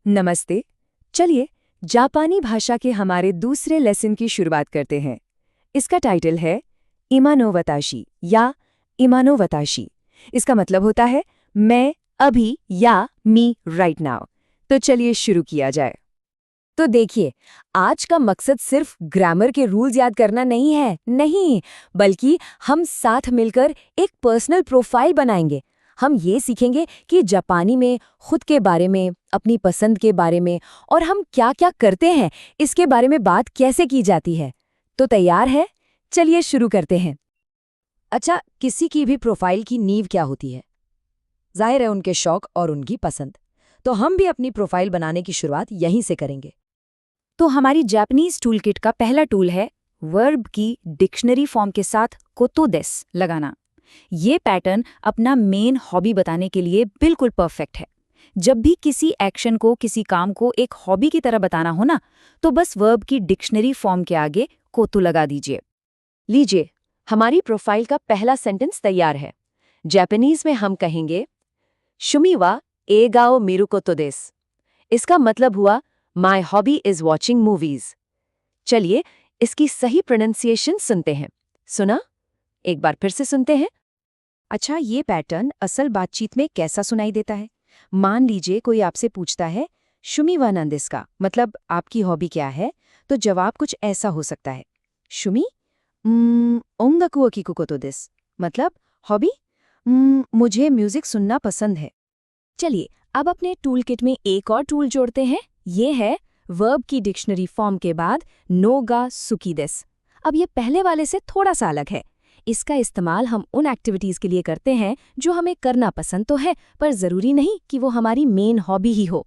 नमस्ते। चलिए जापानी भाषा के हमारे दूसरे लेसन की शुरुआत करते हैं। इसका टाइटल है इमानोवताशी या इमानोवताशी। इसका मतलब होता है मैं अभी या मी राइट नाउ। तो चलिए शुरू किया जाए। तो देखिए, आज का मकसद सिर्फ ग्रामर के रूल्स याद करना नहीं है, नहीं, बल्कि हम साथ मिलकर एक पर्सनल प्रोफाइल बनाएंगे। हम ये सीखेंगे कि जापानी में खुद के बारे में, अपनी पसंद के बारे में और हम क्या क्या करते हैं इसके बारे में बात कैसे की जाती है। तो तैयार है? चलिए शुरू करते हैं। अच्छा, किसी की भी प्रोफाइल की नींव क्या होती है? जाहिर है उनके शौक और उनकी पसंद। तो हम भी अपनी प्रोफाइल बनाने की शुरुआत यहीं से करेंगे। तो हमारी जापानीज टूल किट का पहला टूल है वर्ब की डिक्शनरी फॉर्म के साथ कोतो देस लगाना। ये पैटर्न अपना मेन हॉबी बताने के लिए बिल्कुल परफेक्ट है। जब भी किसी एक्शन को, किसी काम को एक हॉबी की तरह बताना हो ना, तो बस वर्ब की डिक्शनरी फॉर्म के आगे कोतो लगा दीजिए। लीजिए, हमारी प्रोफाइल का पहला सेंटेंस तैयार है। जापानीज में हम कहेंगे शुमी वा एगाओ मिरु कोतो देस। इसका मतलब हुआ my hobby is watching movies. चलिए इसकी सही प्रोनाउंसिएशन सुनते हैं। सुना? एक बार फिर से सुनते हैं। अच्छा, ये पैटर्न असल बातचीत में कैसा सुनाई देता है? मान लीजिए कोई आपसे पूछता है शुमी वा नंदिस का मतलब आपकी हॉबी क्या है, तो जवाब कुछ ऐसा हो सकता है। शुमी ओंगाकु ओ कीकु कोतो देस। मतलब हॉबी मुझे म्यूजिक सुनना पसंद है। चलिए अब अपने टूल किट में एक और टूल जोड़ते हैं। ये है वर्ब की डिक्शनरी फॉर्म के बाद नोगा सुकी देस। अब ये पहले वाले से थोड़ा सा अलग है। इसका इस्तेमाल हम उन एक्टिविटीज के लिए करते हैं जो हमें करना पसंद तो है, पर जरूरी नहीं कि वो हमारी मेन हॉबी ही हो।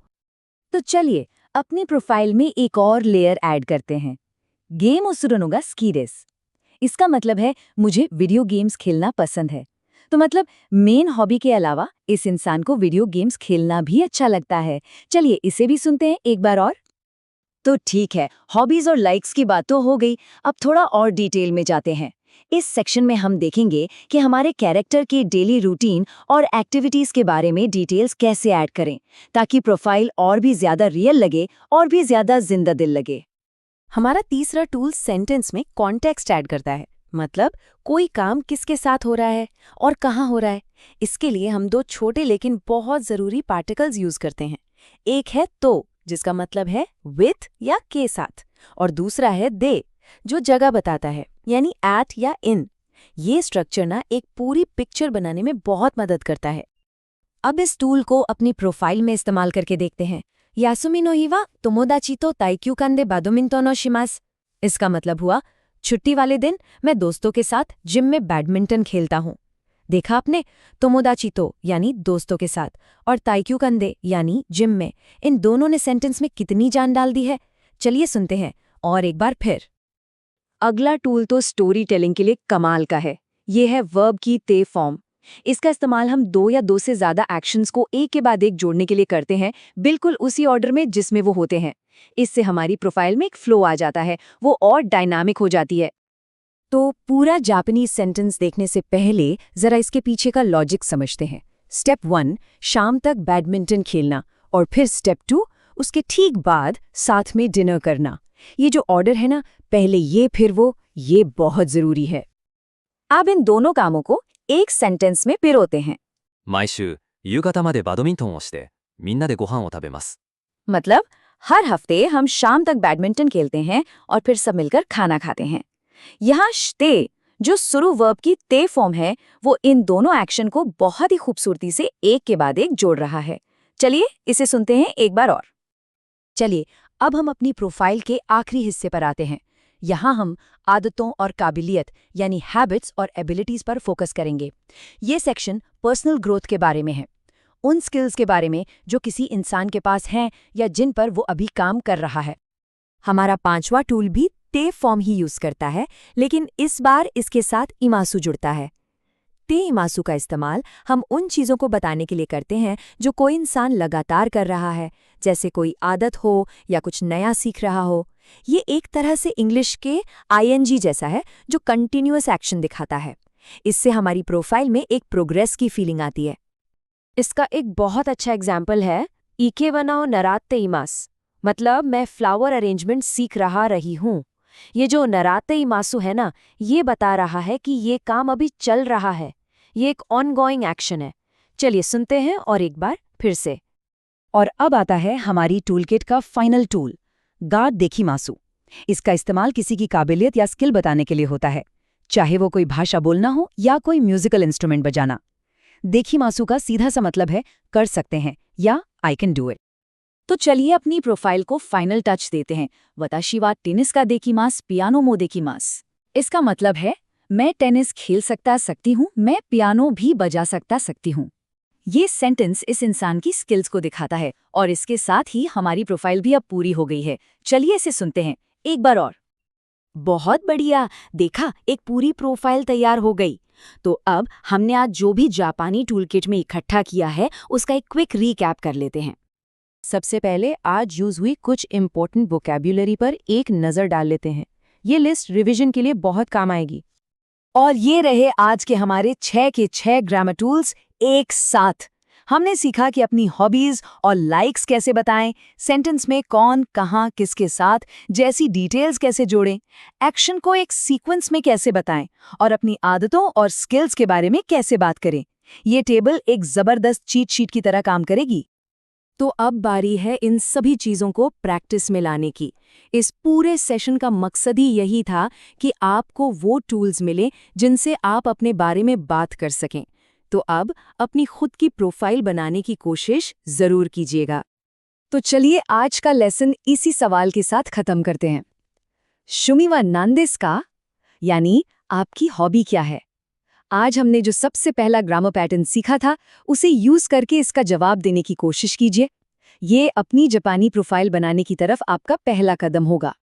तो चलिए अपनी प्रोफाइल में एक और लेयर ऐड करते हैं। गेम ओसुरोनोगा स्की देस। इसका मतलब है मुझे वीडियो गेम्स खेलना पसंद है। तो मतलब मेन हॉबी के अलावा इस इंसान को वीडियो गेम्स खेलना भी अच्छा लगता है। चलिए इसे भी सुनते हैं एक बार और। तो ठीक है, हॉबीज और लाइक्स की बात तो हो गई। अब थोड़ा और डिटेल में जाते हैं। इस सेक्शन में हम देखेंगे कि हमारे कैरेक्टर के डेली रूटीन और एक्टिविटीज के बारे में डिटेल्स कैसे ऐड करें, ताकि प्रोफाइल और भी ज्यादा रियल लगे और भी ज्यादा जिंदा दिल लगे। हमारा तीसरा टूल सेंटेंस में कॉन्टेक्स्ट ऐड करता है। मतलब कोई काम किसके साथ हो रहा है और कहाँ हो रहा है। इसके लिए हम दो छोटे लेकिन बहुत जरूरी पार्टिकल्स यूज करते हैं। एक है तो, जिसका मतलब है विथ या के साथ, और दूसरा है दे, जो जगह बताता है, यानी एट या इन। ये स्ट्रक्चर ना एक पूरी पिक्चर बनाने में बहुत मदद करता है। अब इस टूल को अपनी प्रोफाइल में इस्तेमाल करके देखते हैं। यासुमी नो हिवा तोमोदाची तो ताइक्यू कांदे बाडमिंटन नो शिमास। इसका मतलब हुआ छुट्टी वाले दिन मैं दोस्तों के साथ जिम में बैडमिंटन खेलता हूँ। देखा आपने, तोमोदाची तो यानी दोस्तों के साथ और ताइक्यू कंदे यानी जिम में, इन दोनों ने सेंटेंस में कितनी जान डाल दी है। चलिए सुनते हैं और एक बार फिर। अगला टूल तो स्टोरी टेलिंग के लिए कमाल का है। ये है वर्ब की ते फॉर्म। इसका इस्तेमाल हम दो या दो से ज्यादा एक्शंस को एक के बाद एक जोड़ने के लिए करते हैं, बिल्कुल उसी ऑर्डर में जिसमें वो होते हैं। इससे हमारी प्रोफाइल में एक फ्लो आ जाता है, वो और डायनामिक हो जाती है। तो पूरा जापानीज सेंटेंस देखने से पहले जरा इसके पीछे का लॉजिक समझते हैं। स्टेप 1 शाम तक बैडमिंटन खेलना, और फिर स्टेप 2 उसके ठीक बाद साथ में डिनर करना। ये जो ऑर्डर है ना, पहले ये फिर वो, ये बहुत जरूरी है। अब इन दोनों कामों को एक सेंटेंस में पिरोते हैं। 毎週夕方までバドミントンをしてみんなでご飯を食べます。 मतलब हर हफ्ते हम शाम तक बैडमिंटन खेलते हैं और फिर सब मिलकर खाना खाते हैं। यहाँ श्ते, जो शुरू वर्ब की ते फॉर्म है, वो इन दोनों एक्शन को बहुत ही खूबसूरती से एक के बाद एक जोड़ रहा है। चलिए इसे सुनते हैं एक बार और। चलिए अब हम अपनी प्रोफाइल के आखिरी हिस्से पर आते हैं। यहाँ हम आदतों और काबिलियत यानी हैबिट्स और एबिलिटीज पर फोकस करेंगे। ये सेक्शन पर्सनल ग्रोथ के बारे में है, उन स्किल्स के बारे में जो किसी इंसान के पास हैं या जिन पर वो अभी काम कर रहा है। हमारा पांचवा टूल भी ते फॉर्म ही यूज करता है, लेकिन इस बार इसके साथ इमासु जुड़ता है। ते इमासु का इस्तेमाल हम उन चीज़ों को बताने के लिए करते हैं जो कोई इंसान लगातार कर रहा है, जैसे कोई आदत हो या कुछ नया सीख रहा हो। ये एक तरह से इंग्लिश के आईएनजी जैसा है, जो कंटिन्यूअस एक्शन दिखाता है। इससे हमारी प्रोफाइल में एक प्रोग्रेस की फीलिंग आती है। इसका एक बहुत अच्छा एग्जाम्पल है इके बनाओ नराते इमास, मतलब मैं फ्लावर अरेंजमेंट सीख रही हूँ। ये जो नराते इमासु है ना, ये बता रहा है कि ये काम अभी चल रहा है, ये एक ऑनगोइंग एक्शन है। चलिए सुनते हैं और एक बार फिर से। और अब आता है हमारी टूलकिट का फाइनल टूल, गार्ड देखीमासु। इसका इस्तेमाल किसी की काबिलियत या स्किल बताने के लिए होता है, चाहे वो कोई भाषा बोलना हो या कोई म्यूजिकल इंस्ट्रूमेंट बजाना। देखीमासु का सीधा सा मतलब है कर सकते हैं या आई कैन डू इट। तो चलिए अपनी प्रोफाइल को फाइनल टच देते हैं। वताशी वा टेनिस का देखीमास, पियानो मो देखीमास। इसका मतलब है मैं टेनिस खेल सकती हूँ, मैं पियानो भी बजा सकती हूँ। ये सेंटेंस इस इंसान की स्किल्स को दिखाता है और इसके साथ ही हमारी प्रोफाइल भी अब पूरी हो गई है। चलिए इसे सुनते हैं एक बार और। बहुत बढ़िया, देखा, एक पूरी प्रोफाइल तैयार हो गई। तो अब हमने आज जो भी जापानी टूलकिट में इकट्ठा किया है उसका एक क्विक रीकैप कर लेते हैं। सबसे पहले आज यूज हुई कुछ इंपॉर्टेंट वोकैब्युलरी पर एक नज़र डाल लेते हैं। ये लिस्ट रिवीजन के लिए बहुत काम आएगी। और ये रहे आज के हमारे 6 के 6 ग्रामर टूल्स एक साथ। हमने सीखा कि अपनी हॉबीज और लाइक्स कैसे बताएं, सेंटेंस में कौन, कहां, किसके साथ जैसी डिटेल्स कैसे जोड़ें, एक्शन को एक सीक्वेंस में कैसे बताएं और अपनी आदतों और स्किल्स के बारे में कैसे बात करें। ये टेबल एक जबरदस्त चीट शीट की तरह काम करेगी। तो अब बारी है इन सभी चीज़ों को प्रैक्टिस में लाने की। इस पूरे सेशन का मकसद ही यही था कि आपको वो टूल्स मिले जिनसे आप अपने बारे में बात कर सकें। तो अब अपनी खुद की प्रोफाइल बनाने की कोशिश ज़रूर कीजिएगा। तो चलिए आज का लेसन इसी सवाल के साथ ख़त्म करते हैं। शुमिवा नांदेस का, यानी आपकी हॉबी क्या है? आज हमने जो सबसे पहला ग्रामर पैटर्न सीखा था उसे यूज करके इसका जवाब देने की कोशिश कीजिए। ये अपनी जापानी प्रोफाइल बनाने की तरफ आपका पहला कदम होगा।